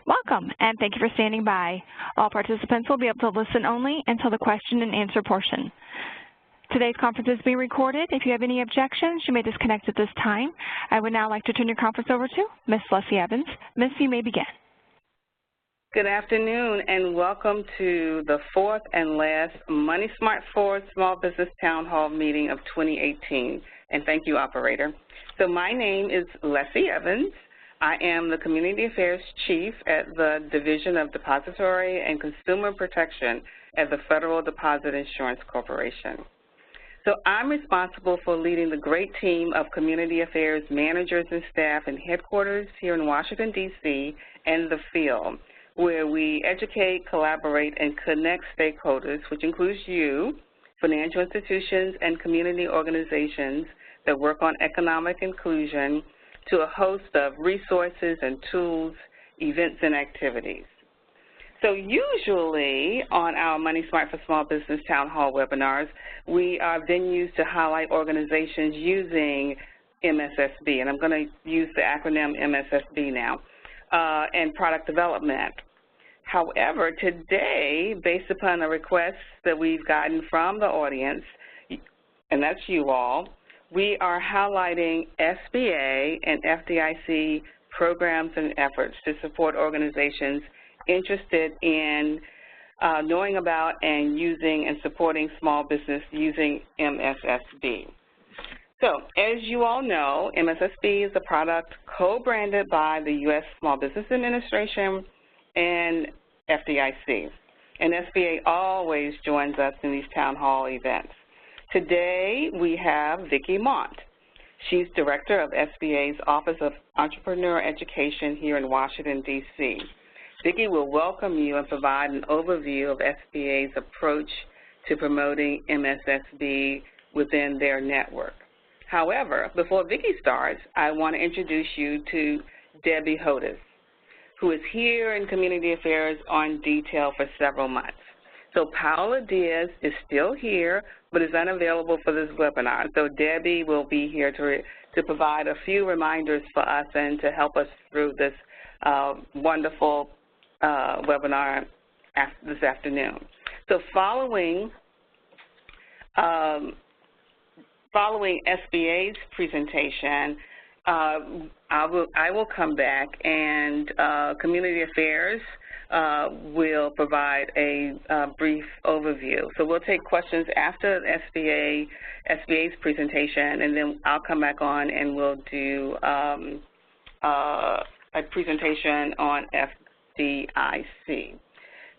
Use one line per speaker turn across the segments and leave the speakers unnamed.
Welcome, and thank you for standing by. All participants will be able to listen only until the question and answer portion. Today's conference is being recorded. If you have any objections, you may disconnect at this time. I would now like to turn your conference over to Ms. Leslie Evans. Ms., you may begin.
Good afternoon, and welcome to the fourth and last Money Smart Forward Small Business Town Hall meeting of 2018. And thank you, operator. So my name is Leslie Evans. I am the Community Affairs Chief at the Division of Depository and Consumer Protection at the Federal Deposit Insurance Corporation. So I'm responsible for leading the great team of community affairs managers and staff in headquarters here in Washington, D.C. and the field, where we educate, collaborate, and connect stakeholders, which includes you, financial institutions, and community organizations that work on economic inclusion, to a host of resources and tools, events, and activities. So usually on our Money Smart for Small Business Town Hall webinars, we are venues to highlight organizations using MSSB, and I'm going to use the acronym MSSB now, and product development. However, today, based upon a request that we've gotten from the audience, and that's you all, we are highlighting SBA and FDIC programs and efforts to support organizations interested in knowing about and using and supporting small business using MSSB. So, as you all know, MSSB is a product co-branded by the U.S. Small Business Administration and FDIC. And SBA always joins us in these town hall events. Today, we have Vicki Mont. She's Director of SBA's Office of Entrepreneur Education here in Washington, D.C. Vicki will welcome you and provide an overview of SBA's approach to promoting MSSB within their network. However, before Vicki starts, I want to introduce you to Debbie Hodis, who is here in Community Affairs on detail for several months. So Paola Diaz is still here, but is unavailable for this webinar. So Debbie will be here to provide a few reminders for us and to help us through this wonderful webinar this afternoon. So following SBA's presentation, I will come back, and Community Affairs will provide a brief overview. So we'll take questions after SBA's presentation, and then I'll come back on and we'll do a presentation on FDIC.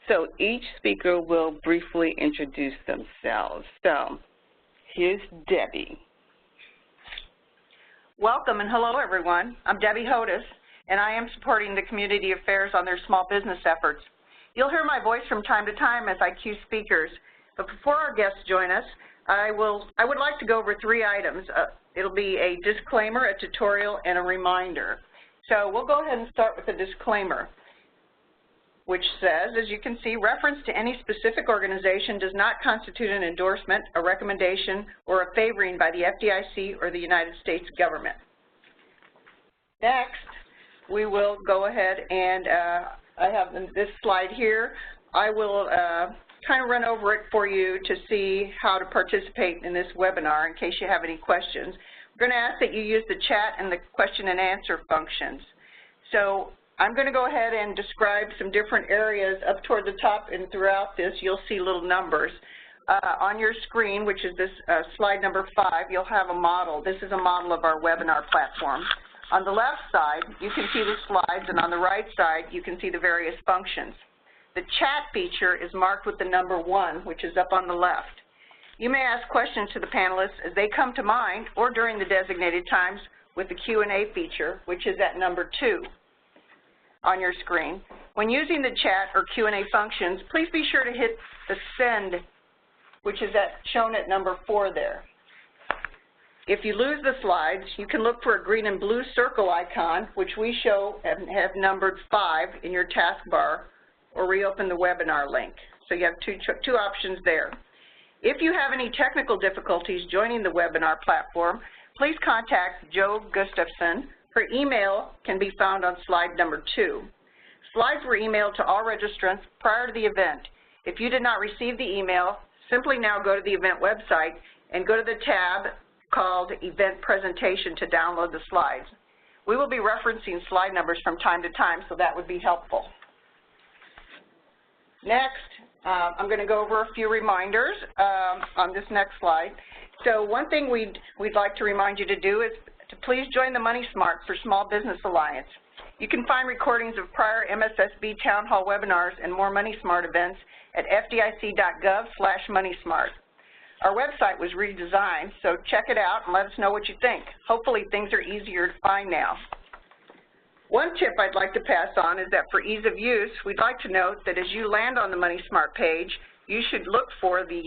So each speaker will briefly introduce themselves. So here's Debbie.
Welcome and hello, everyone. I'm Debbie Hodis, and I am supporting the Community Affairs on their small business efforts. You'll hear my voice from time to time as I cue speakers, but before our guests join us, I would like to go over three items. It'll be a disclaimer, a tutorial, and a reminder. So we'll go ahead and start with the disclaimer, which says, as you can see, reference to any specific organization does not constitute an endorsement, a recommendation, or a favoring by the FDIC or the United States government. Next, we will go ahead and I have this slide here. I will kind of run over it for you to see how to participate in this webinar in case you have any questions. We're going to ask that you use the chat and the question and answer functions. So I'm going to go ahead and describe some different areas up toward the top, and throughout this you'll see little numbers. On your screen, which is this slide number 5, you'll have a model. This is a model of our webinar platform. On the left side, you can see the slides, and on the right side, you can see the various functions. The chat feature is marked with the number 1, which is up on the left. You may ask questions to the panelists as they come to mind or during the designated times with the Q&A feature, which is at number 2 on your screen. When using the chat or Q&A functions, please be sure to hit the send, which is shown at number 4 there. If you lose the slides, you can look for a green and blue circle icon, which we show have numbered 5 in your taskbar, or reopen the webinar link. So you have two options there. If you have any technical difficulties joining the webinar platform, please contact Jo Gustafson. Her email can be found on slide number 2. Slides were emailed to all registrants prior to the event. If you did not receive the email, simply now go to the event website and go to the tab called Event Presentation to download the slides. We will be referencing slide numbers from time to time, so that would be helpful. Next, I'm going to go over a few reminders on this next slide. So one thing we'd like to remind you to do is to please join the Money Smart for Small Business Alliance. You can find recordings of prior MSSB Town Hall webinars and more Money Smart events at fdic.gov/moneysmart. Our website was redesigned, so check it out and let us know what you think. Hopefully things are easier to find now. One tip I'd like to pass on is that for ease of use, we'd like to note that as you land on the Money Smart page, you should look for the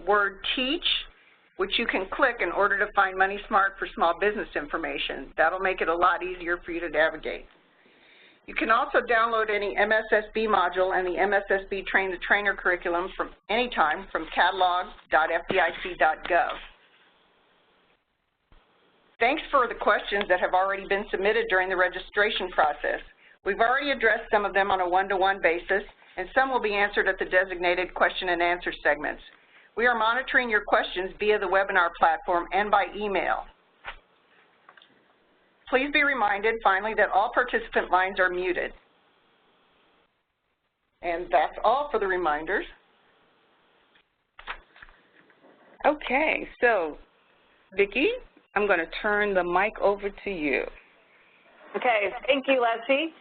word Teach, which you can click in order to find Money Smart for small business information. That'll make it a lot easier for you to navigate. You can also download any MSSB module and the MSSB Train the Trainer curriculum from anytime from catalog.fdic.gov. Thanks for the questions that have already been submitted during the registration process. We've already addressed some of them on a one-to-one basis, and some will be answered at the designated question and answer segments. We are monitoring your questions via the webinar platform and by email. Please be reminded, finally, that all participant lines are muted. And that's all for the reminders.
Okay, so Vicki, I'm going to turn the mic over to you.
Okay, thank you, Leslie.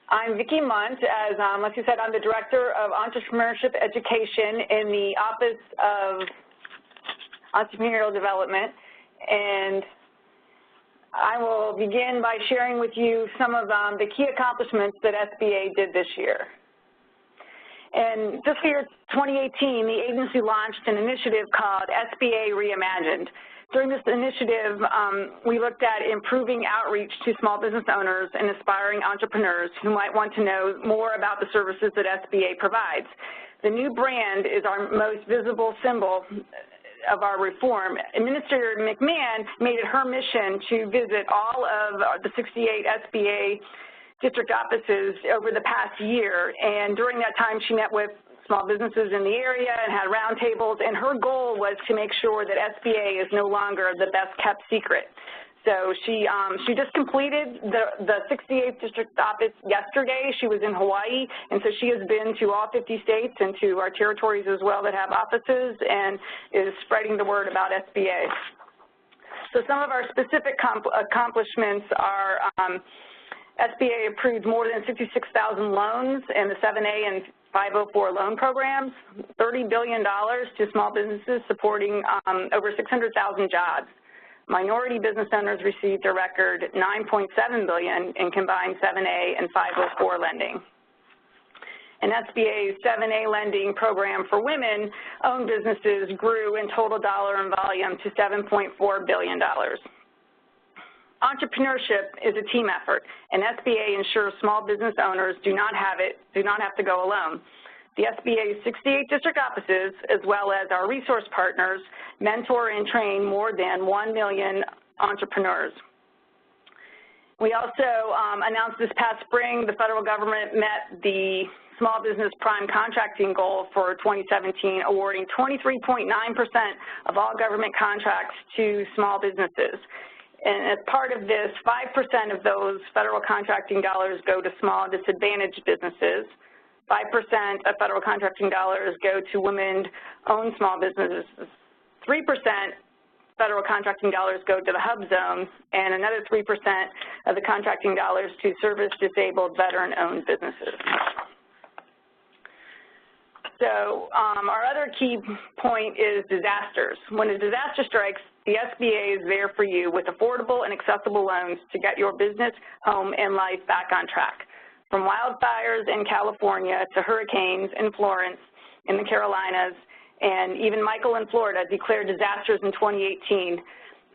I'm Vicki Munt. As Leslie said, I'm the Director of Entrepreneurship Education in the Office of Entrepreneurial Development, and I will begin by sharing with you some of the key accomplishments that SBA did this year. In fiscal year 2018, the agency launched an initiative called SBA Reimagined. During this initiative, we looked at improving outreach to small business owners and aspiring entrepreneurs who might want to know more about the services that SBA provides. The new brand is our most visible symbol of our reform. Administrator McMahon made it her mission to visit all of the 68 SBA district offices over the past year, and during that time she met with small businesses in the area and had roundtables, and her goal was to make sure that SBA is no longer the best kept secret. So she just completed the 68th district office yesterday. She was in Hawaii, and so she has been to all 50 states and to our territories as well that have offices and is spreading the word about SBA. So some of our specific accomplishments are SBA approved more than 56,000 loans in the 7A and 504 loan programs, $30 billion to small businesses supporting over 600,000 jobs. Minority business owners received a record $9.7 billion in combined 7A and 504 lending. And SBA's 7A lending program for women-owned businesses grew in total dollar and volume to $7.4 billion. Entrepreneurship is a team effort, and SBA ensures small business owners do not have to go alone. The SBA's 68 district offices, as well as our resource partners, mentor and train more than 1 million entrepreneurs. We also announced this past spring the federal government met the small business prime contracting goal for 2017, awarding 23.9% of all government contracts to small businesses. And as part of this, 5% of those federal contracting dollars go to small and disadvantaged businesses. 5% of federal contracting dollars go to women-owned small businesses. 3% federal contracting dollars go to the hub zone, and another 3% of the contracting dollars to service-disabled, veteran-owned businesses. So our other key point is disasters. When a disaster strikes, the SBA is there for you with affordable and accessible loans to get your business, home, and life back on track. From wildfires in California to hurricanes in Florence, in the Carolinas, and even Michael in Florida declared disasters in 2018,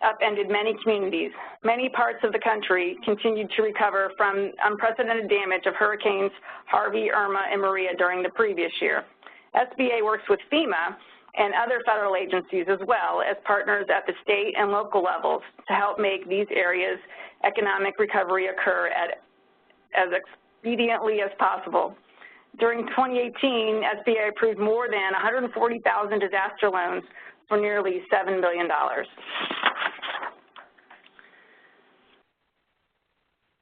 upended many communities. Many parts of the country continued to recover from unprecedented damage of hurricanes Harvey, Irma, and Maria during the previous year. SBA works with FEMA and other federal agencies as well as partners at the state and local levels to help make these areas' economic recovery occur as expediently as possible. During 2018, SBA approved more than 140,000 disaster loans for nearly $7 billion.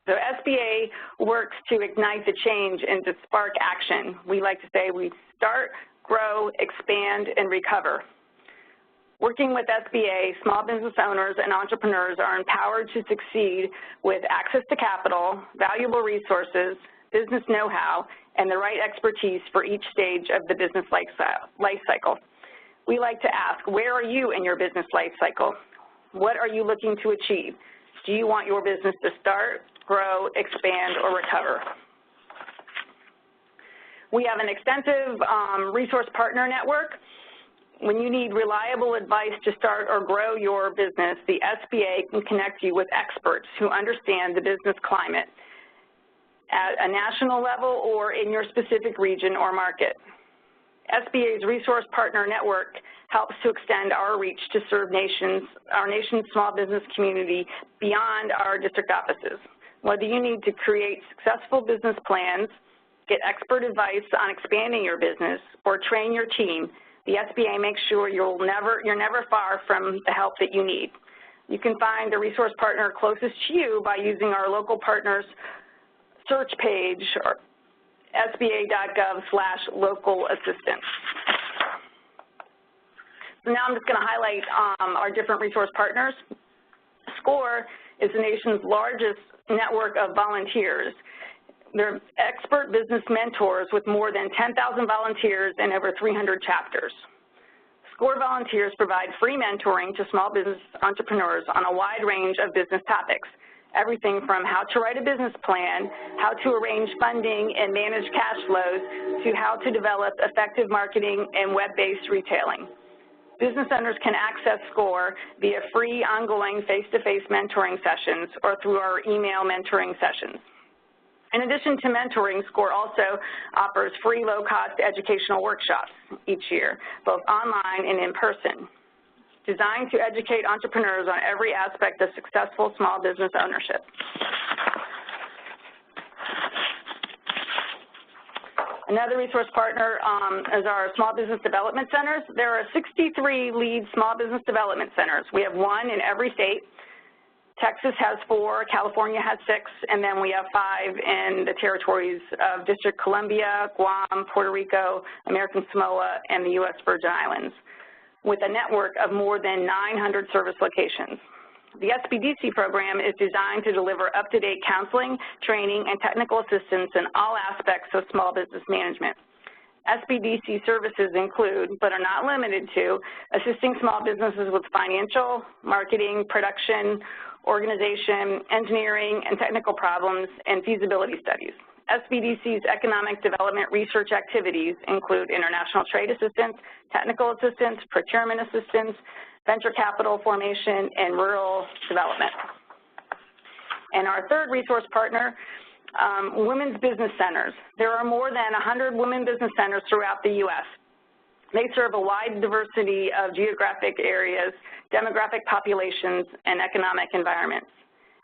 So SBA works to ignite the change and to spark action. We like to say we start, grow, expand, and recover. Working with SBA, small business owners and entrepreneurs are empowered to succeed with access to capital, valuable resources, business know-how, and the right expertise for each stage of the business life cycle. We like to ask, where are you in your business life cycle? What are you looking to achieve? Do you want your business to start, grow, expand, or recover? We have an extensive resource partner network. When you need reliable advice to start or grow your business, the SBA can connect you with experts who understand the business climate at a national level or in your specific region or market. SBA's Resource Partner Network helps to extend our reach to serve our nation's small business community beyond our district offices. Whether you need to create successful business plans, get expert advice on expanding your business, or train your team, the SBA makes sure you're never far from the help that you need. You can find the resource partner closest to you by using our local partners search page or sba.gov/local assistance. So now I'm just going to highlight our different resource partners. SCORE is the nation's largest network of volunteers. They're expert business mentors with more than 10,000 volunteers and over 300 chapters. SCORE volunteers provide free mentoring to small business entrepreneurs on a wide range of business topics, everything from how to write a business plan, how to arrange funding and manage cash flows, to how to develop effective marketing and web-based retailing. Business owners can access SCORE via free ongoing face-to-face mentoring sessions or through our email mentoring sessions. In addition to mentoring, SCORE also offers free low-cost educational workshops each year, both online and in person, designed to educate entrepreneurs on every aspect of successful small business ownership. Another resource partner is our Small Business Development Centers. There are 63 lead small business development centers. We have one in every state. Texas has 4, California has 6, and then we have 5 in the territories of District Columbia, Guam, Puerto Rico, American Samoa, and the U.S. Virgin Islands, with a network of more than 900 service locations. The SBDC program is designed to deliver up-to-date counseling, training, and technical assistance in all aspects of small business management. SBDC services include, but are not limited to, assisting small businesses with financial, marketing, production, organization, engineering, and technical problems, and feasibility studies. SBDC's economic development research activities include international trade assistance, technical assistance, procurement assistance, venture capital formation, and rural development. And our third resource partner, women's business centers. There are more than 100 women business centers throughout the U.S. They serve a wide diversity of geographic areas, demographic populations, and economic environments.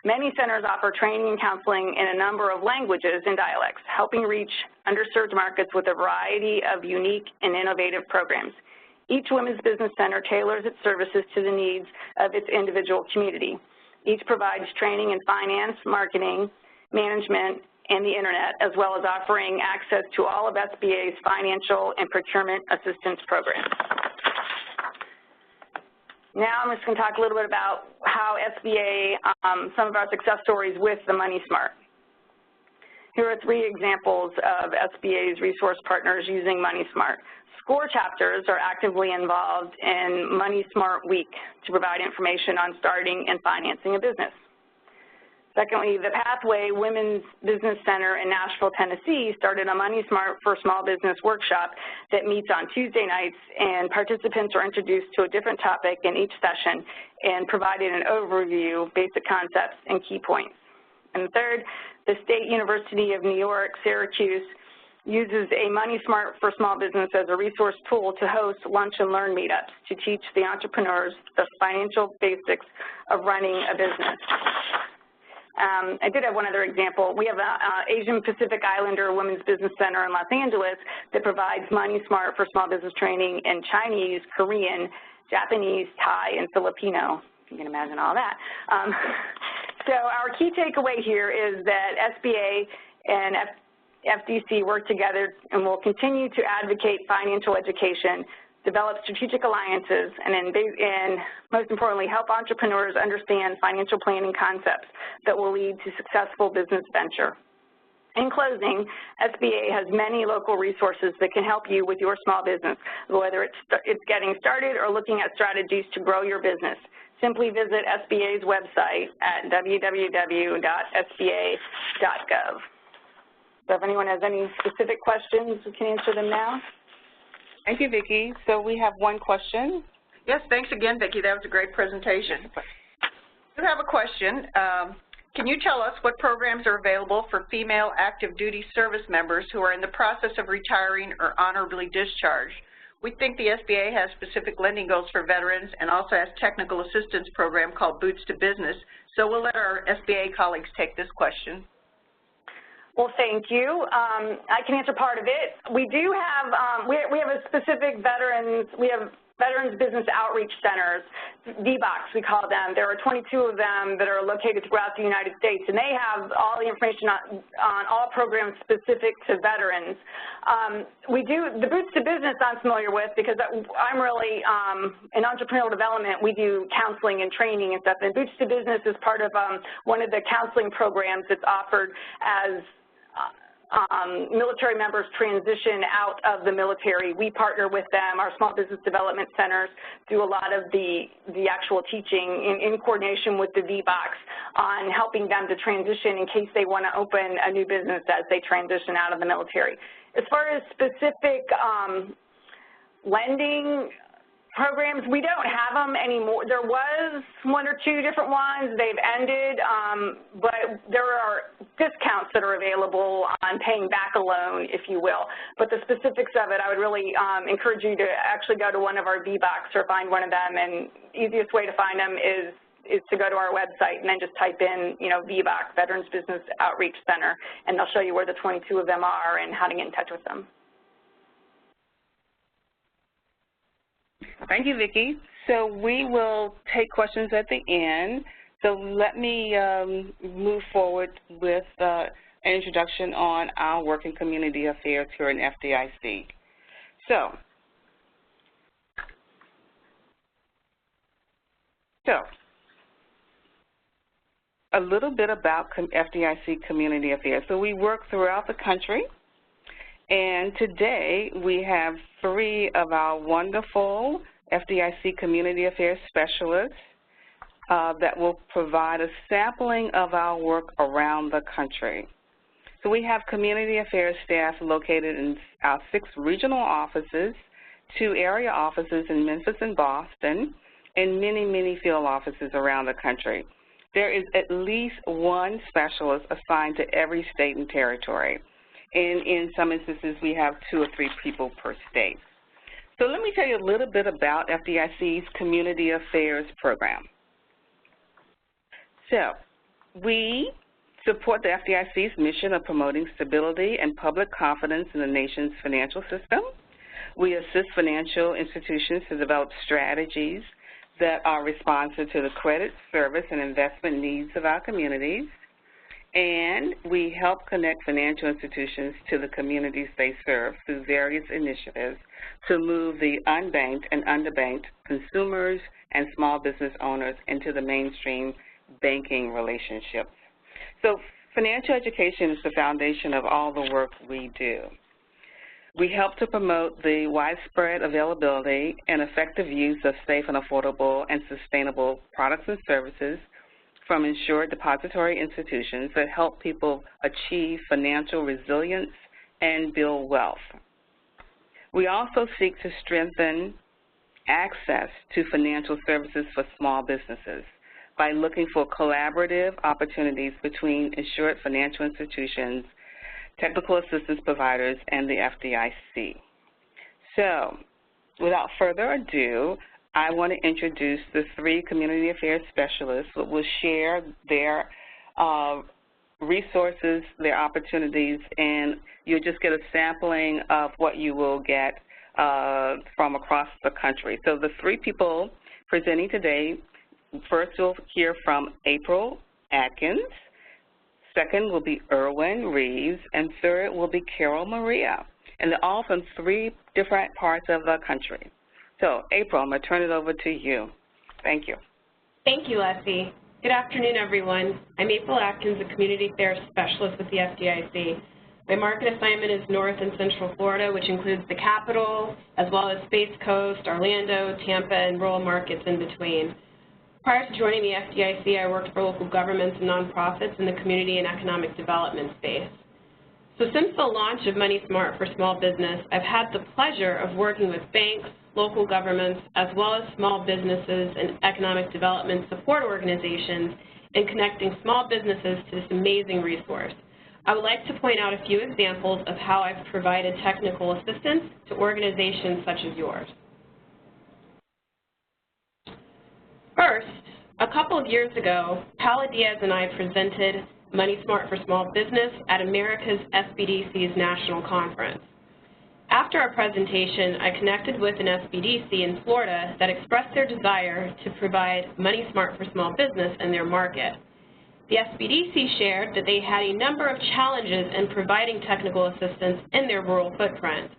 Many centers offer training and counseling in a number of languages and dialects, helping reach underserved markets with a variety of unique and innovative programs. Each women's business center tailors its services to the needs of its individual community. Each provides training in finance, marketing, management, and the internet, as well as offering access to all of SBA's financial and procurement assistance programs. Now I'm just going to talk a little bit about how SBA, some of our success stories with the Money Smart. Here are 3 examples of SBA's resource partners using Money Smart. SCORE chapters are actively involved in Money Smart Week to provide information on starting and financing a business. Secondly, the Pathway Women's Business Center in Nashville, Tennessee started a Money Smart for Small Business workshop that meets on Tuesday nights, and participants are introduced to a different topic in each session and provided an overview, basic concepts, and key points. And third, the State University of New York, Syracuse uses a Money Smart for Small Business as a resource tool to host lunch and learn meetups to teach the entrepreneurs the financial basics of running a business. I did have one other example. We have an Asian Pacific Islander Women's Business Center in Los Angeles that provides Money Smart for Small Business training in Chinese, Korean, Japanese, Thai, and Filipino. You can imagine all that. So our key takeaway here is that SBA and FDC work together and will continue to advocate financial education, develop strategic alliances, and most importantly, help entrepreneurs understand financial planning concepts that will lead to successful business venture. In closing, SBA has many local resources that can help you with your small business, whether it's getting started or looking at strategies to grow your business. Simply visit SBA's website at www.sba.gov. So if anyone has any specific questions, we can answer them now.
Thank you, Vicki. So we have one question.
Yes, thanks again, Vicki. That was a great presentation. I have a question. Can you tell us what programs are available for female active duty service members who are in the process of retiring or honorably discharged? We think the SBA has specific lending goals for veterans and also has technical assistance program called Boots to Business. So we'll let our SBA colleagues take this question.
Well, thank you. I can answer part of it. We do have, we have a specific veterans business outreach centers, VBOCs we call them. There are 22 of them that are located throughout the United States, and they have all the information on all programs specific to veterans. The Boots to Business I'm familiar with because I'm really, in entrepreneurial development, we do counseling and training and stuff, and Boots to Business is part of one of the counseling programs that's offered as military members transition out of the military. We partner with them. Our small business development centers do a lot of the actual teaching in coordination with the VBOCs on helping them to transition in case they want to open a new business as they transition out of the military. As far as specific lending programs, we don't have them anymore. There was one or two different ones. They've ended, but there are discounts that are available on paying back a loan, if you will. But the specifics of it, I would really encourage you to actually go to one of our VBOCs or find one of them, and easiest way to find them is to go to our website and then just type in, VBOC, Veterans Business Outreach Center, and they'll show you where the 22 of them are and how to get in touch with them.
Thank you, Vicki. So we will take questions at the end. So let me move forward with an introduction on our work in community affairs here in FDIC. So a little bit about FDIC community affairs. So we work throughout the country. And today we have 3 of our wonderful FDIC Community Affairs specialists that will provide a sampling of our work around the country. So we have community affairs staff located in our 6 regional offices, 2 area offices in Memphis and Boston, and many, many field offices around the country. There is at least 1 specialist assigned to every state and territory. And in some instances, we have 2 or 3 people per state. So let me tell you a little bit about FDIC's Community Affairs program. So we support the FDIC's mission of promoting stability and public confidence in the nation's financial system. We assist financial institutions to develop strategies that are responsive to the credit, service, and investment needs of our communities. And we help connect financial institutions to the communities they serve through various initiatives to move the unbanked and underbanked consumers and small business owners into the mainstream banking relationships. So financial education is the foundation of all the work we do. We help to promote the widespread availability and effective use of safe and affordable and sustainable products and services from insured depository institutions that help people achieve financial resilience and build wealth. We also seek to strengthen access to financial services for small businesses by looking for collaborative opportunities between insured financial institutions technical assistance providers, and the FDIC. So, without further ado, I want to introduce the 3 community affairs specialists who will share their resources, their opportunities, and you'll just get a sampling of what you will get from across the country. So the 3 people presenting today, first we'll hear from April Atkins, second will be Erwin Reeves, and third will be Carol Maria. And they're all from 3 different parts of the country. So April, I'm going to turn it over to you. Thank you.
Thank you, Leslie. Good afternoon, everyone. I'm April Atkins, a Community Affairs Specialist with the FDIC. My market assignment is North and Central Florida, which includes the Capital, as well as Space Coast, Orlando, Tampa, and rural markets in between. Prior to joining the FDIC, I worked for local governments and nonprofits in the community and economic development space. So since the launch of Money Smart for Small Business, I've had the pleasure of working with banks, local governments, as well as small businesses and economic development support organizations in connecting small businesses to this amazing resource. I would like to point out a few examples of how I've provided technical assistance to organizations such as yours. First, a couple of years ago, Paula Diaz and I presented Money Smart for Small Business at America's SBDC's National Conference. After our presentation, I connected with an SBDC in Florida that expressed their desire to provide Money Smart for Small Business in their market. The SBDC shared that they had a number of challenges in providing technical assistance in their rural footprint.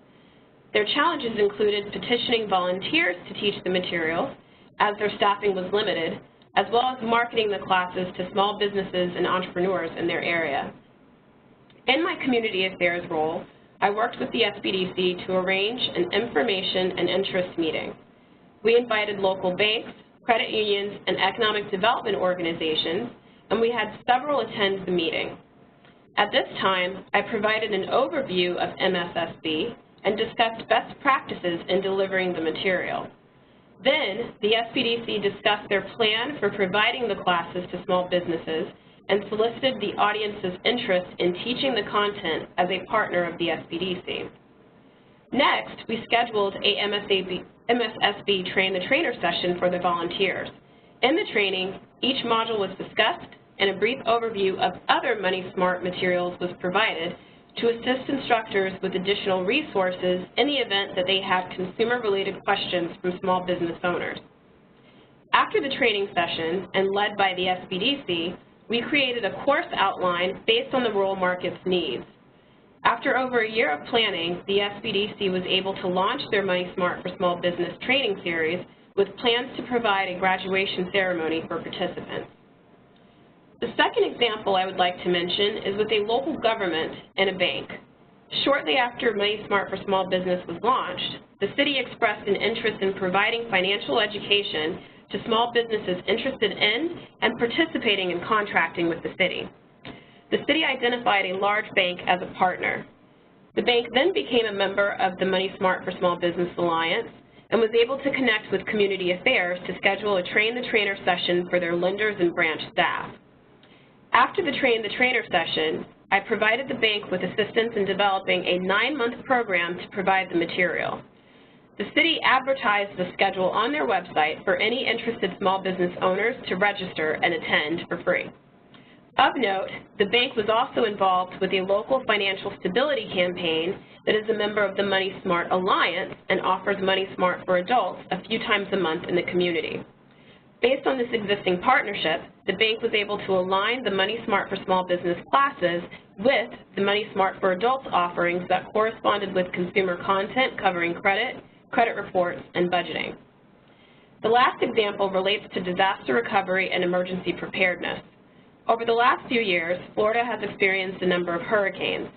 Their challenges included petitioning volunteers to teach the materials, as their staffing was limited, as well as marketing the classes to small businesses and entrepreneurs in their area. In my community affairs role, I worked with the SBDC to arrange an information and interest meeting. We invited local banks, credit unions, and economic development organizations, and we had several attend the meeting. At this time, I provided an overview of MSSB and discussed best practices in delivering the material. Then, the SBDC discussed their plan for providing the classes to small businesses and solicited the audience's interest in teaching the content as a partner of the SBDC. Next, we scheduled a MSSB Train the Trainer session for the volunteers. In the training, each module was discussed and a brief overview of other Money Smart materials was provided to assist instructors with additional resources in the event that they had consumer-related questions from small business owners. After the training session, and led by the SBDC, we created a course outline based on the rural market's needs. After over a year of planning, the SBDC was able to launch their Money Smart for Small Business training series with plans to provide a graduation ceremony for participants. The second example I would like to mention is with a local government and a bank. Shortly after Money Smart for Small Business was launched, the city expressed an interest in providing financial education to small businesses interested in and participating in contracting with the city. The city identified a large bank as a partner. The bank then became a member of the Money Smart for Small Business Alliance and was able to connect with Community Affairs to schedule a Train the Trainer session for their lenders and branch staff. After the Train the Trainer session, I provided the bank with assistance in developing a 9-month program to provide the material. The city advertised the schedule on their website for any interested small business owners to register and attend for free. Of note, the bank was also involved with a local financial stability campaign that is a member of the Money Smart Alliance and offers Money Smart for adults a few times a month in the community. Based on this existing partnership, the bank was able to align the Money Smart for Small Business classes with the Money Smart for Adults offerings that corresponded with consumer content covering credit reports, and budgeting. The last example relates to disaster recovery and emergency preparedness. Over the last few years, Florida has experienced a number of hurricanes.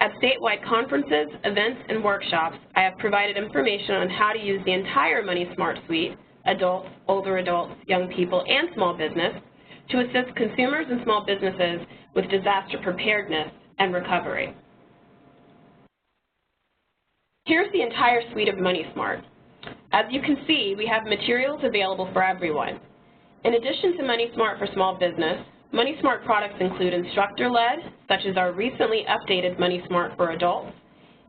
At statewide conferences, events, and workshops, I have provided information on how to use the entire Money Smart suite, adults, older adults, young people, and small business, to assist consumers and small businesses with disaster preparedness and recovery. Here's the entire suite of Money Smart. As you can see, we have materials available for everyone. In addition to Money Smart for Small Business, MoneySmart products include instructor-led, such as our recently updated MoneySmart for adults,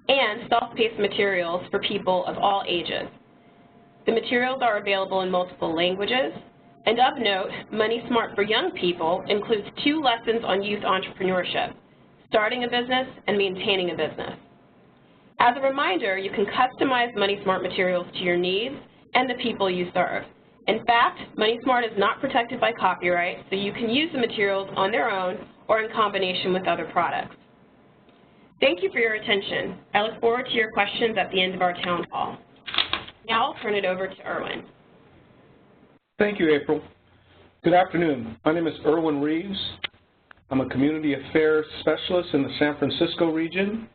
and self-paced materials for people of all ages. The materials are available in multiple languages, and of note, MoneySmart for young people includes 2 lessons on youth entrepreneurship, starting a business and maintaining a business. As a reminder, you can customize MoneySmart materials to your needs and the people you serve. In fact, MoneySmart is not protected by copyright, so you can use the materials on their own or in combination with other products. Thank you for your attention. I look forward to your questions at the end of our town hall. Now I'll turn it over to Erwin.
Thank you, April. Good afternoon. My name is Erwin Reeves. I'm a Community Affairs Specialist in the San Francisco region,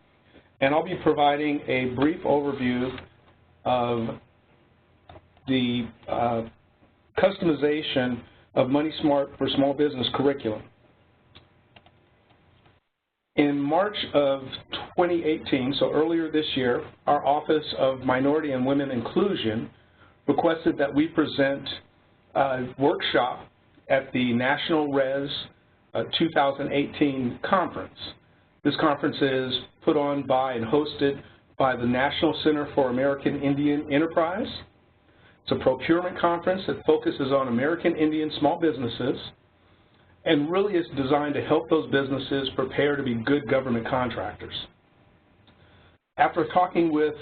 and I'll be providing a brief overview of the customization of MoneySmart for Small Business curriculum. In March of 2018, so earlier this year, our Office of Minority and Women Inclusion requested that we present a workshop at the National Res 2018 conference. This conference is put on by and hosted by the National Center for American Indian Enterprise. It's a procurement conference that focuses on American Indian small businesses and really is designed to help those businesses prepare to be good government contractors. After talking with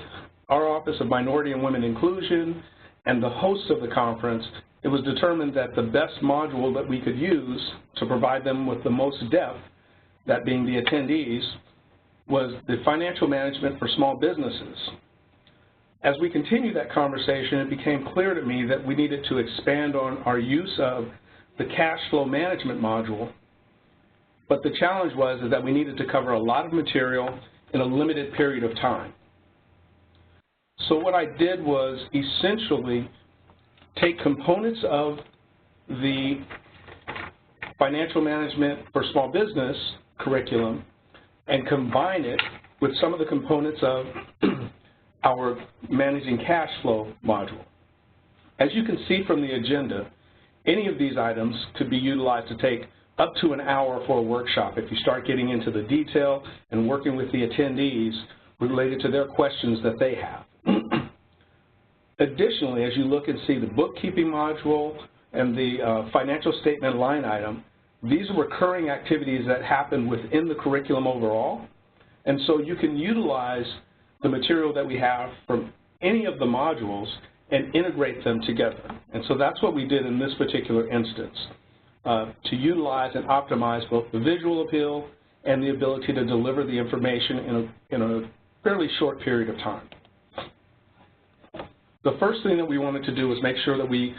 our Office of Minority and Women Inclusion and the hosts of the conference, it was determined that the best module that we could use to provide them with the most depth, that being the attendees, was the financial management for small businesses. As we continued that conversation, it became clear to me that we needed to expand on our use of the cash flow management module, but the challenge was that we needed to cover a lot of material in a limited period of time. So what I did was essentially take components of the financial management for small business curriculum and combine it with some of the components of our managing cash flow module. As you can see from the agenda, any of these items could be utilized to take up to an hour for a workshop if you start getting into the detail and working with the attendees related to their questions that they have. Additionally, as you look and see the bookkeeping module and the financial statement line item, these are recurring activities that happen within the curriculum overall, and so you can utilize the material that we have from any of the modules and integrate them together. And so that's what we did in this particular instance, to utilize and optimize both the visual appeal and the ability to deliver the information in a fairly short period of time. The first thing that we wanted to do was make sure that we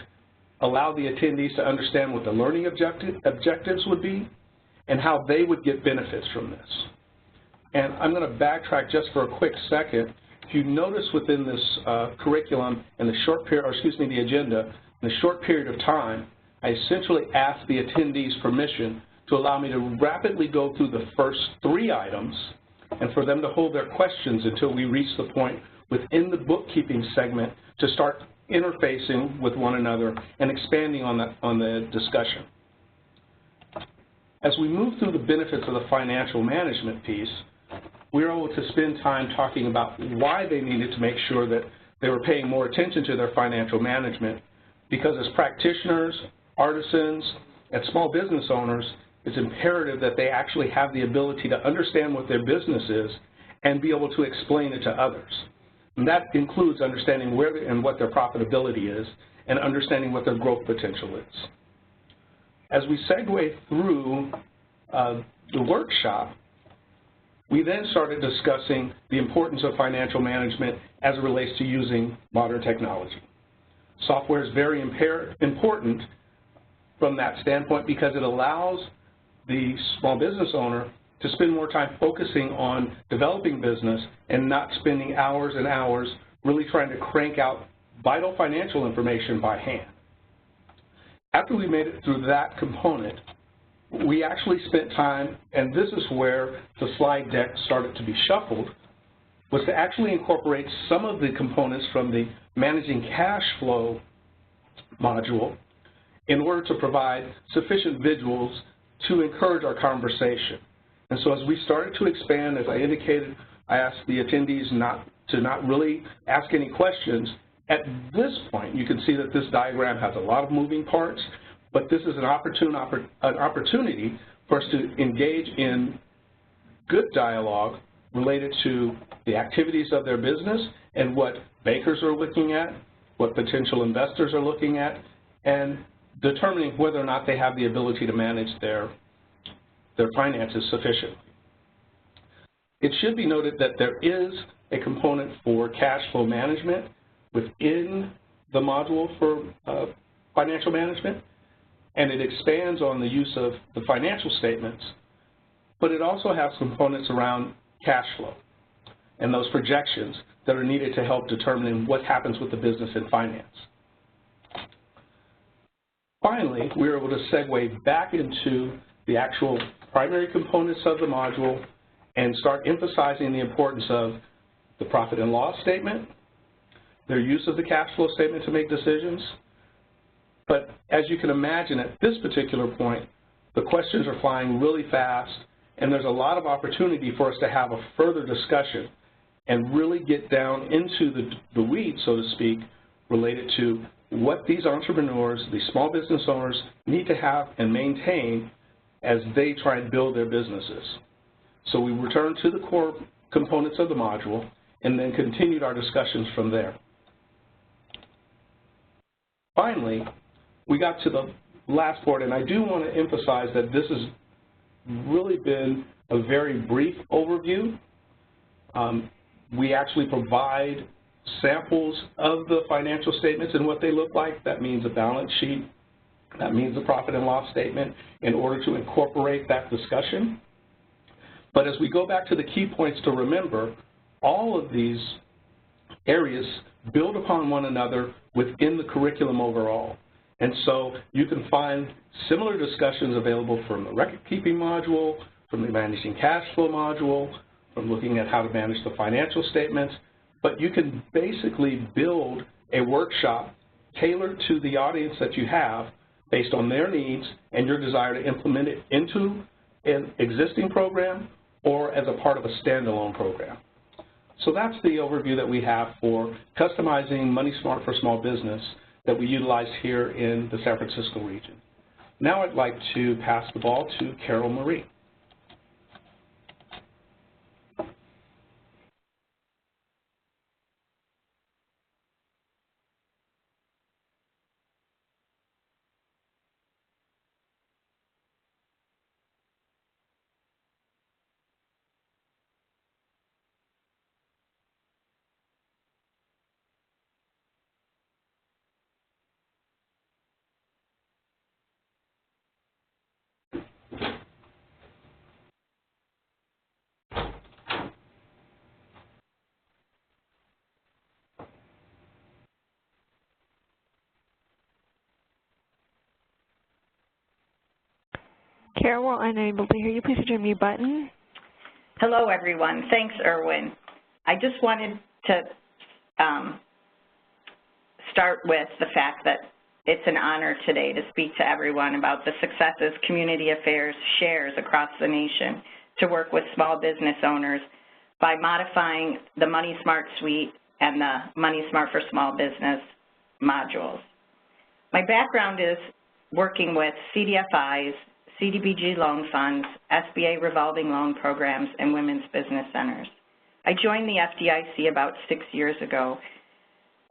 allow the attendees to understand what the learning objectives would be and how they would get benefits from this. And I'm going to backtrack just for a quick second. If you notice within this curriculum in the short period, or excuse me, the agenda, in the short period of time, I essentially asked the attendees permission to allow me to rapidly go through the first 3 items and for them to hold their questions until we reach the point within the bookkeeping segment to start interfacing with one another and expanding on the discussion. As we move through the benefits of the financial management piece, we were able to spend time talking about why they needed to make sure that they were paying more attention to their financial management, because as practitioners, artisans, and small business owners, it's imperative that they actually have the ability to understand what their business is and be able to explain it to others. And that includes understanding where and what their profitability is and understanding what their growth potential is. As we segue through the workshop, we then started discussing the importance of financial management as it relates to using modern technology. Software is very important from that standpoint because it allows the small business owner to spend more time focusing on developing business and not spending hours and hours really trying to crank out vital financial information by hand. After we made it through that component, we actually spent time, and this is where the slide deck started to be shuffled, was to actually incorporate some of the components from the Managing Cash Flow module in order to provide sufficient visuals to encourage our conversation. And so as we started to expand, as I indicated, I asked the attendees not really ask any questions. At this point, you can see that this diagram has a lot of moving parts, but this is an opportunity for us to engage in good dialogue related to the activities of their business and what bankers are looking at, what potential investors are looking at, and determining whether or not they have the ability to manage their finances sufficiently. It should be noted that there is a component for cash flow management within the module for financial management, and it expands on the use of the financial statements, but it also has components around cash flow and those projections that are needed to help determine what happens with the business and finance. Finally, we were able to segue back into the actual primary components of the module and start emphasizing the importance of the profit and loss statement, their use of the cash flow statement to make decisions. But as you can imagine, at this particular point, the questions are flying really fast, and there's a lot of opportunity for us to have a further discussion and really get down into the weeds, so to speak, related to what these entrepreneurs, these small business owners, need to have and maintain as they try and build their businesses. So we returned to the core components of the module and then continued our discussions from there. Finally, we got to the last part, and I do want to emphasize that this has really been a very brief overview. We actually provide samples of the financial statements and what they look like. That means a balance sheet, that means a profit and loss statement, in order to incorporate that discussion. But as we go back to the key points to remember, all of these areas build upon one another within the curriculum overall. And so you can find similar discussions available from the record-keeping module, from the managing cash flow module, from looking at how to manage the financial statements. But you can basically build a workshop tailored to the audience that you have based on their needs and your desire to implement it into an existing program or as a part of a standalone program. So that's the overview that we have for customizing Money Smart for small business that we utilize here in the San Francisco region. Now I'd like to pass the ball to Carol Marie.
Carol, we're unable to hear you. Please hit your mute button.
Hello, everyone. Thanks, Erwin. I just wanted to start with the fact that it's an honor today to speak to everyone about the successes Community Affairs shares across the nation to work with small business owners by modifying the Money Smart Suite and the Money Smart for Small Business modules. My background is working with CDFIs, CDBG loan funds, SBA revolving loan programs, and women's business centers. I joined the FDIC about 6 years ago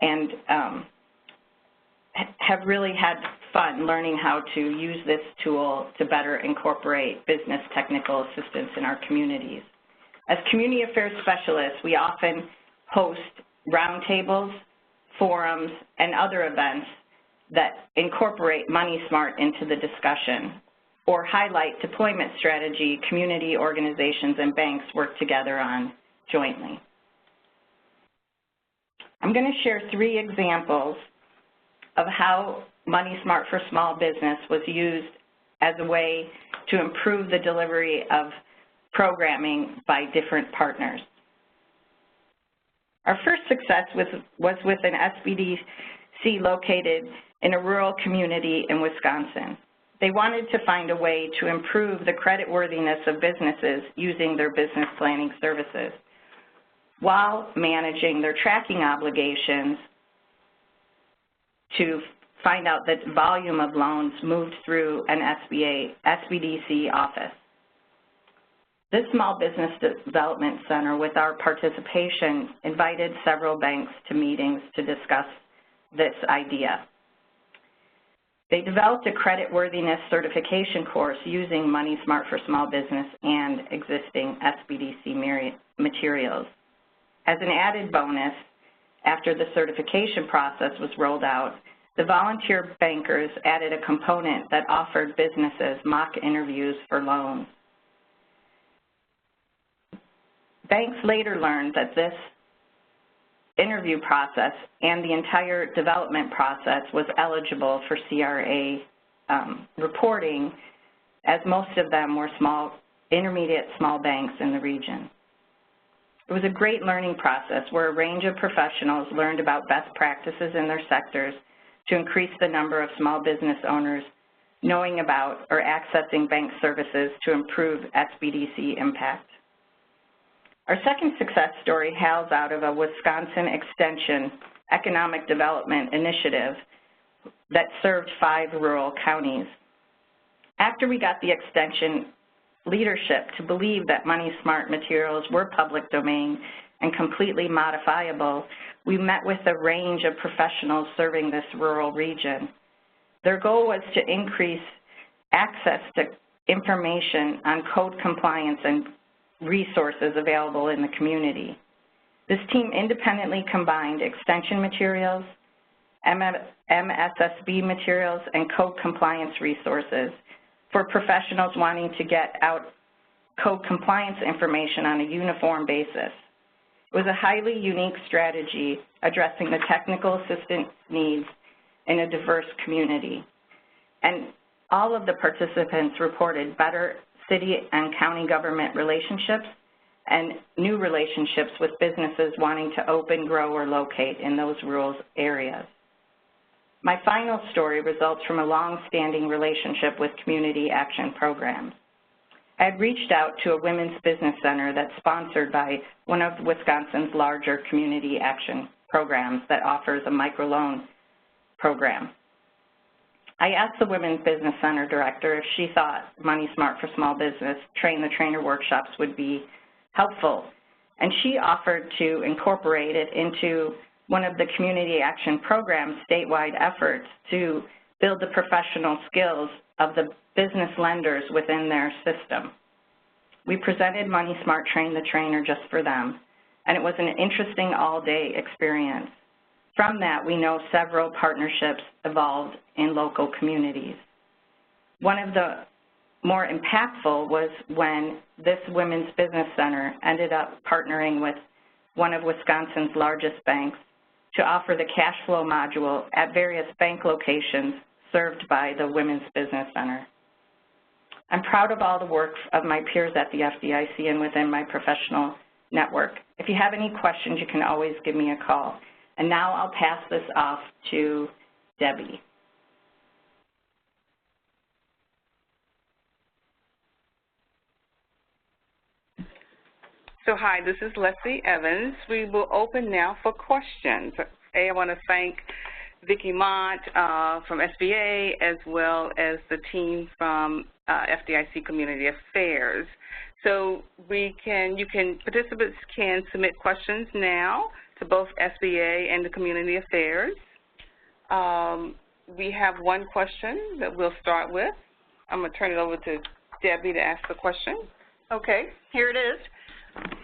and have really had fun learning how to use this tool to better incorporate business technical assistance in our communities. As community affairs specialists, we often host roundtables, forums, and other events that incorporate Money Smart into the discussion or highlight deployment strategy community organizations and banks work together on jointly. I'm going to share 3 examples of how Money Smart for Small Business was used as a way to improve the delivery of programming by different partners. Our first success was with an SBDC located in a rural community in Wisconsin. They wanted to find a way to improve the creditworthiness of businesses using their business planning services while managing their tracking obligations to find out that volume of loans moved through an SBDC office. This Small Business Development Center, with our participation, invited several banks to meetings to discuss this idea. They developed a creditworthiness certification course using Money Smart for Small Business and existing SBDC materials. As an added bonus, after the certification process was rolled out, the volunteer bankers added a component that offered businesses mock interviews for loans. Banks later learned that this interview process and the entire development process was eligible for CRA reporting, as most of them were intermediate small banks in the region. It was a great learning process where a range of professionals learned about best practices in their sectors to increase the number of small business owners knowing about or accessing bank services to improve SBDC impact. Our second success story hails out of a Wisconsin Extension Economic Development Initiative that served 5 rural counties. After we got the Extension leadership to believe that Money Smart materials were public domain and completely modifiable, we met with a range of professionals serving this rural region. Their goal was to increase access to information on code compliance and resources available in the community. This team independently combined extension materials, MSSB materials, and code compliance resources for professionals wanting to get out code compliance information on a uniform basis. It was a highly unique strategy addressing the technical assistance needs in a diverse community. And all of the participants reported better city and county government relationships and new relationships with businesses wanting to open, grow, or locate in those rural areas. My final story results from a long-standing relationship with community action programs. I had reached out to a women's business center that's sponsored by one of Wisconsin's larger community action programs that offers a microloan program. I asked the Women's Business Center director if she thought Money Smart for Small Business train-the-trainer workshops would be helpful, and she offered to incorporate it into one of the community action program's statewide efforts to build the professional skills of the business lenders within their system. We presented Money Smart Train the Trainer just for them, and it was an interesting all-day experience. From that, we know several partnerships evolved in local communities. One of the more impactful was when this Women's Business Center ended up partnering with one of Wisconsin's largest banks to offer the cash flow module at various bank locations served by the Women's Business Center. I'm proud of all the work of my peers at the FDIC and within my professional network. If you have any questions, you can always give me a call. And now I'll pass this off to Debbie.
So hi, this is Leslie Evans. We will open now for questions. I want to thank Vicki Mont from SBA, as well as the team from FDIC Community Affairs. So participants can submit questions now to both SBA and the Community Affairs. We have one question that we'll start with. I'm going to turn it over to Debbie to ask the question.
Okay, here it is.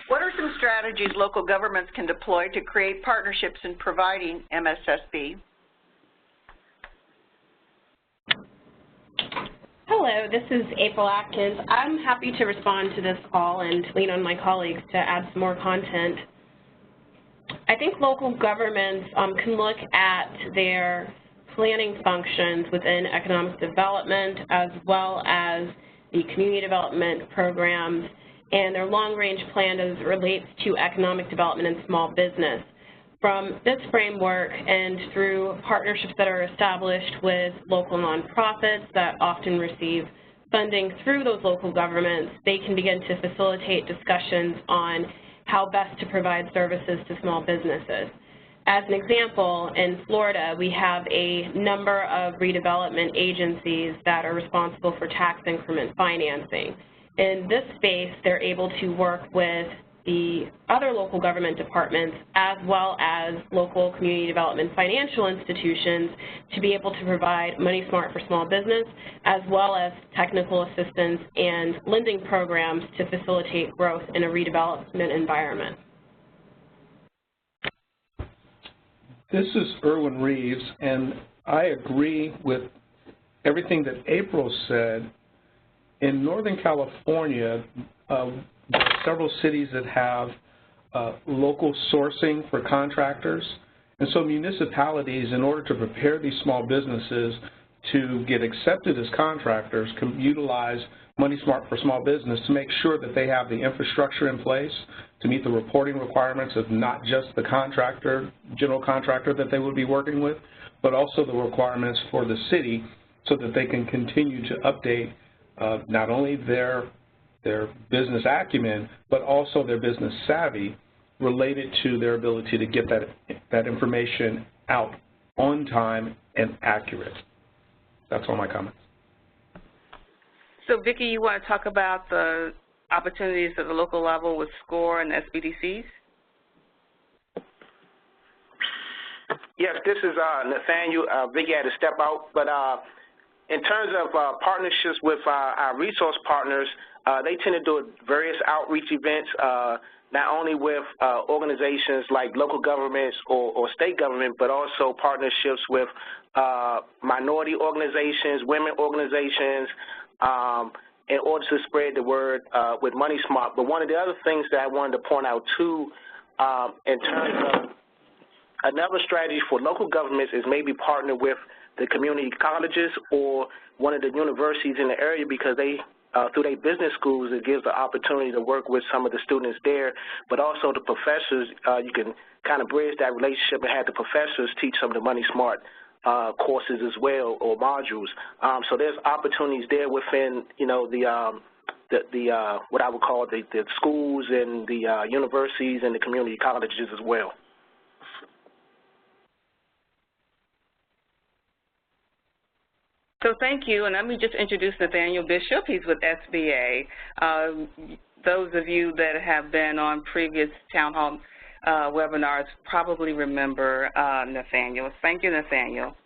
What are some strategies local governments can deploy to create partnerships in providing MSSB?
Hello, this is April Atkins. I'm happy to respond to this call and lean on my colleagues to add some more content. I think local governments can look at their planning functions within economic development as well as the community development programs and their long-range plan as it relates to economic development and small business. From this framework and through partnerships that are established with local nonprofits that often receive funding through those local governments, they can begin to facilitate discussions on how best to provide services to small businesses. As an example, in Florida, we have a number of redevelopment agencies that are responsible for tax increment financing. In this space, they're able to work with the other local government departments as well as local community development financial institutions to be able to provide Money Smart for small business as well as technical assistance and lending programs to facilitate growth in a redevelopment environment.
This is Erwin Reeves, and I agree with everything that April said. In Northern California, there are several cities that have local sourcing for contractors, and so municipalities, in order to prepare these small businesses to get accepted as contractors, can utilize Money Smart for Small Business to make sure that they have the infrastructure in place to meet the reporting requirements of not just the contractor, general contractor that they would be working with, but also the requirements for the city so that they can continue to update not only their business acumen, but also their business savvy related to their ability to get that information out on time and accurate. That's all my comments.
So, Vicki, you want to talk about the opportunities at the local level with SCORE and SBDCs?
Yes, this is Nathaniel. Vicki had to step out, but in terms of partnerships with our resource partners, they tend to do various outreach events, not only with organizations like local governments or state government, but also partnerships with minority organizations, women organizations, in order to spread the word with Money Smart. But one of the other things that I wanted to point out too, in terms of another strategy for local governments is maybe partner with the community colleges or one of the universities in the area, because they, through their business schools, it gives the opportunity to work with some of the students there, but also the professors. You can kind of bridge that relationship and have the professors teach some of the Money Smart courses as well, or modules. So there's opportunities there within, you know, the what I would call the schools and the universities and the community colleges as well.
So thank you, and let me just introduce Nathaniel Bishop. He's with SBA. Those of you that have been on previous town hall webinars probably remember Nathaniel. Thank you, Nathaniel.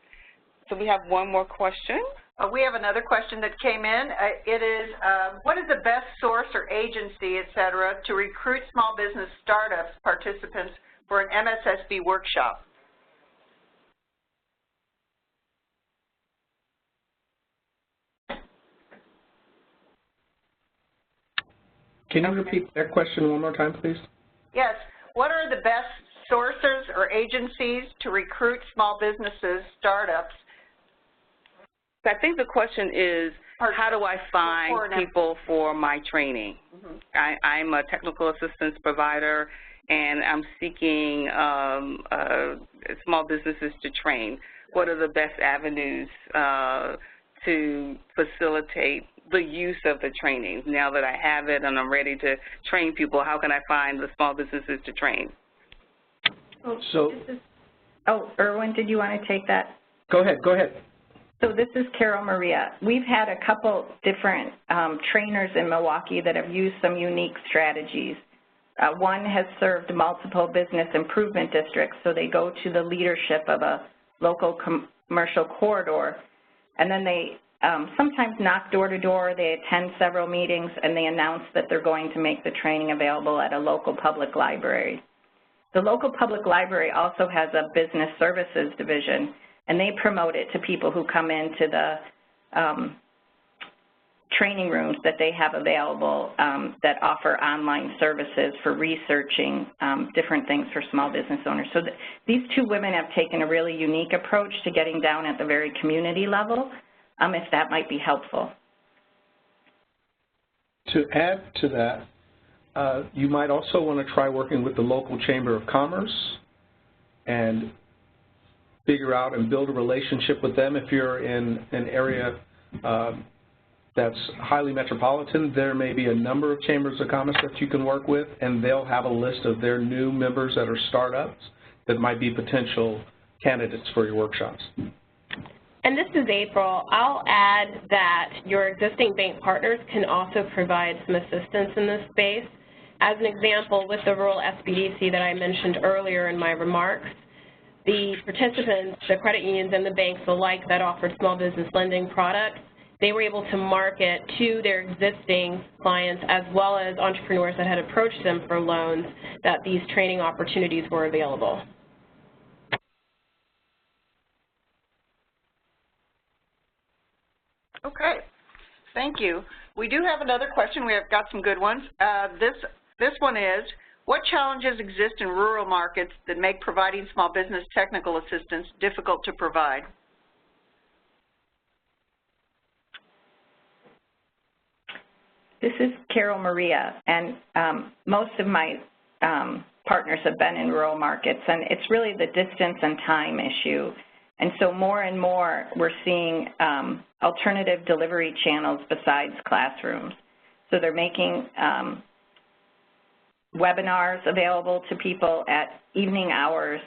So we have one more question.
We have another question that came in. It is, what is the best source or agency, et cetera, to recruit small business startups participants for an MSSB workshop?
Can you repeat that question one more time, please?
Yes. What are the best sources or agencies to recruit small businesses, startups?
I think the question is, how do I find people for my training? Mm-hmm. I'm a technical assistance provider, and I'm seeking small businesses to train. What are the best avenues to facilitate the use of the training? Now that I have it and I'm ready to train people, how can I find the small businesses to train?
Erwin, did you want to take that?
Go ahead.
So this is Carol Maria. We've had a couple different trainers in Milwaukee that have used some unique strategies. One has served multiple business improvement districts, so they go to the leadership of a local commercial corridor, and then they sometimes knock door to door, they attend several meetings, and they announce that they're going to make the training available at a local public library. The local public library also has a business services division, and they promote it to people who come into the training rooms that they have available that offer online services for researching different things for small business owners. So these two women have taken a really unique approach to getting down at the very community level, if that might be helpful.
To add to that, you might also want to try working with the local Chamber of Commerce and figure out and build a relationship with them. If you're in an area that's highly metropolitan, there may be a number of chambers of commerce that you can work with, and they'll have a list of their new members that are startups that might be potential candidates for your workshops.
And this is April. I'll add that your existing bank partners can also provide some assistance in this space. As an example, with the rural SBDC that I mentioned earlier in my remarks, the participants, the credit unions and the banks alike that offered small business lending products, they were able to market to their existing clients as well as entrepreneurs that had approached them for loans that these training opportunities were available.
Okay, thank you. We do have another question. We have got some good ones. This one is, what challenges exist in rural markets that make providing small business technical assistance difficult to provide?
This is Carol Maria, and most of my partners have been in rural markets, and it's really the distance and time issue. And so more and more we're seeing alternative delivery channels besides classrooms. So they're making webinars available to people at evening hours,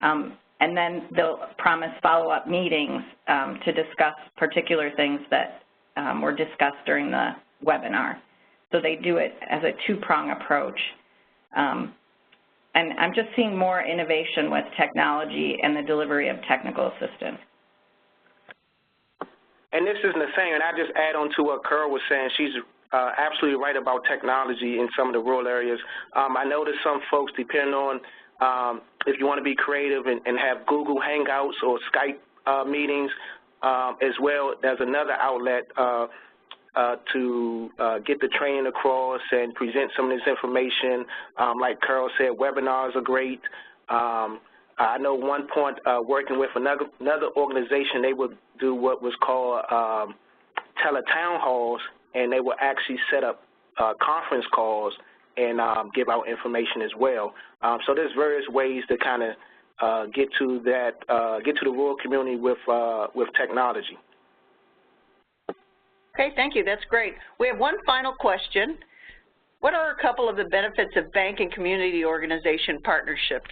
and then they'll promise follow-up meetings to discuss particular things that were discussed during the webinar. So they do it as a two-prong approach. And I'm just seeing more innovation with technology and the delivery of technical assistance.
And this is Nathaniel, and I just add on to what Carol was saying. She's absolutely right about technology in some of the rural areas. I know that some folks, depending on if you want to be creative and have Google Hangouts or Skype meetings as well, there's another outlet to get the training across and present some of this information. Like Carol said, webinars are great. I know one point working with another organization, they would do what was called tele-town halls, and they would actually set up conference calls and give out information as well. So there's various ways to kind of get to that, get to the rural community with technology.
Okay, thank you. That's great. We have one final question. What are a couple of the benefits of bank and community organization partnerships?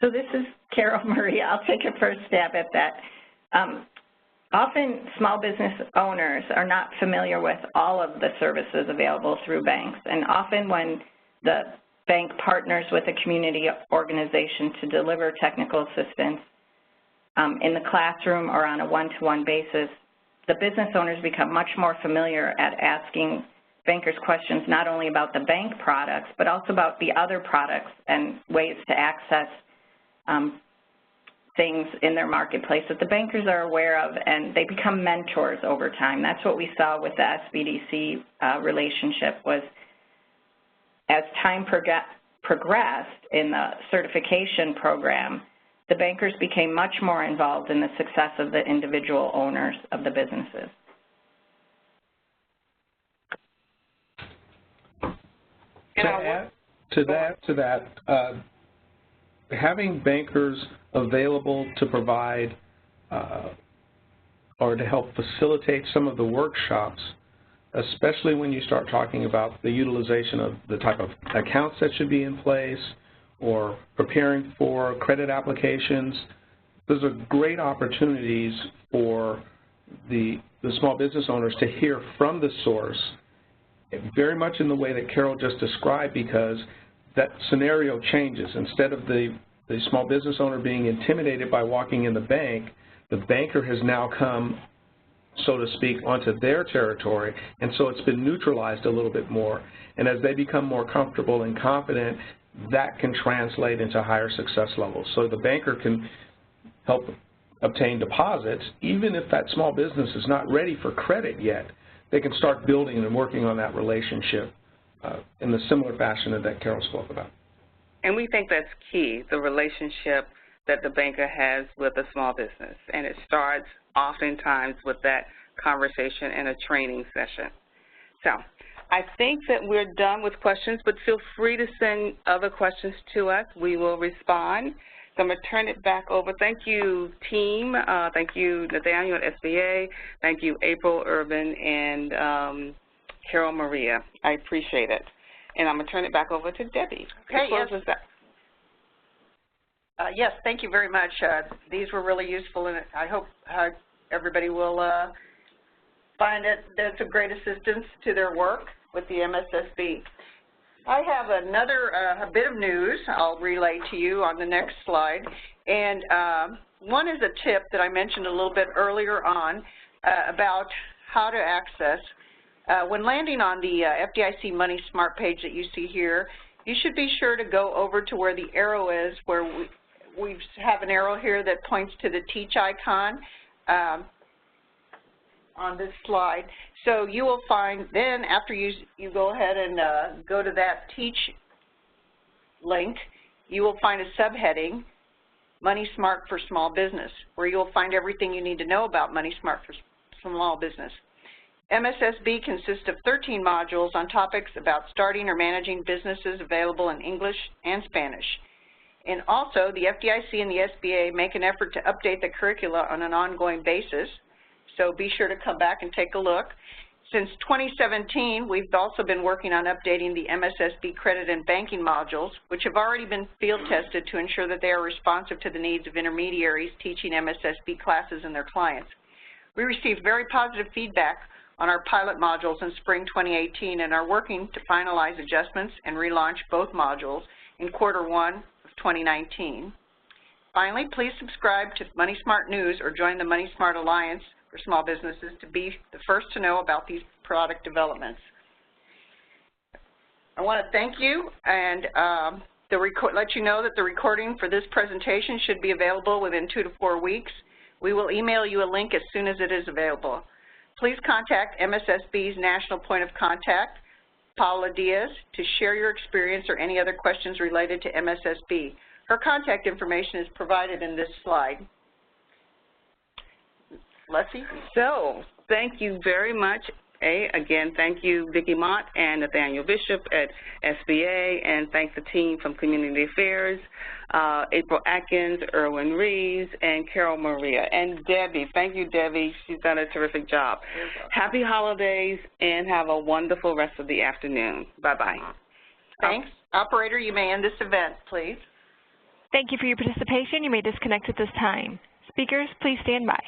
So this is Carol Maria. I'll take a first stab at that. Often small business owners are not familiar with all of the services available through banks, and often when the bank partners with a community organization to deliver technical assistance in the classroom or on a one-to-one basis, the business owners become much more familiar at asking bankers questions not only about the bank products, but also about the other products and ways to access things in their marketplace that the bankers are aware of, and they become mentors over time. That's what we saw with the SBDC relationship, was as time progressed in the certification program, the bankers became much more involved in the success of the individual owners of the businesses.
To that, having bankers available to provide or to help facilitate some of the workshops, especially when you start talking about the utilization of the type of accounts that should be in place or preparing for credit applications. Those are great opportunities for the small business owners to hear from the source, very much in the way that Carol just described, because that scenario changes. Instead of the small business owner being intimidated by walking in the bank, the banker has now come, so to speak, onto their territory, and so it's been neutralized a little bit more. And as they become more comfortable and confident, that can translate into higher success levels. So the banker can help obtain deposits, even if that small business is not ready for credit yet. They can start building and working on that relationship in the similar fashion that Carol spoke about.
And we think that's key, the relationship that the banker has with a small business. And it starts oftentimes with that conversation and a training session. So I think that we're done with questions, but feel free to send other questions to us. We will respond. So I'm going to turn it back over. Thank you, team. Thank you, Nathaniel at SBA. Thank you, April, Urban, and Carol Maria. I appreciate it. And I'm going to turn it back over to Debbie.
Okay, yes, thank you very much. These were really useful, and I hope everybody will find it that's a great assistance to their work with the MSSB. I have another a bit of news I'll relay to you on the next slide. And one is a tip that I mentioned a little bit earlier on about how to access. When landing on the FDIC Money Smart page that you see here, you should be sure to go over to where the arrow is, where we have an arrow here that points to the Teach icon on this slide. So you will find then, after you go ahead and go to that Teach link, you will find a subheading, Money Smart for Small Business, where you will find everything you need to know about Money Smart for Small Business. MSSB consists of 13 modules on topics about starting or managing businesses available in English and Spanish. And also, the FDIC and the SBA make an effort to update the curricula on an ongoing basis, so be sure to come back and take a look. Since 2017, we've also been working on updating the MSSB credit and banking modules, which have already been field tested to ensure that they are responsive to the needs of intermediaries teaching MSSB classes and their clients. We received very positive feedback on our pilot modules in spring 2018 and are working to finalize adjustments and relaunch both modules in Q1 of 2019. Finally, please subscribe to Money Smart News or join the Money Smart Alliance for small businesses to be the first to know about these product developments. I want to thank you and let you know that the recording for this presentation should be available within 2 to 4 weeks. We will email you a link as soon as it is available. Please contact MSSB's National Point of Contact, Paula Diaz, to share your experience or any other questions related to MSSB. Her contact information is provided in this slide. Leslie?
So, thank you very much. Again, thank you, Vicki Mott and Nathaniel Bishop at SBA, and thank the team from Community Affairs, April Atkins, Erwin Reeves, and Carol Maria. And Debbie, thank you, Debbie. She's done a terrific job. Happy holidays, and have a wonderful rest of the afternoon. Bye-bye.
Thanks. Operator, you may end this event, please.
Thank you for your participation. You may disconnect at this time. Speakers, please stand by.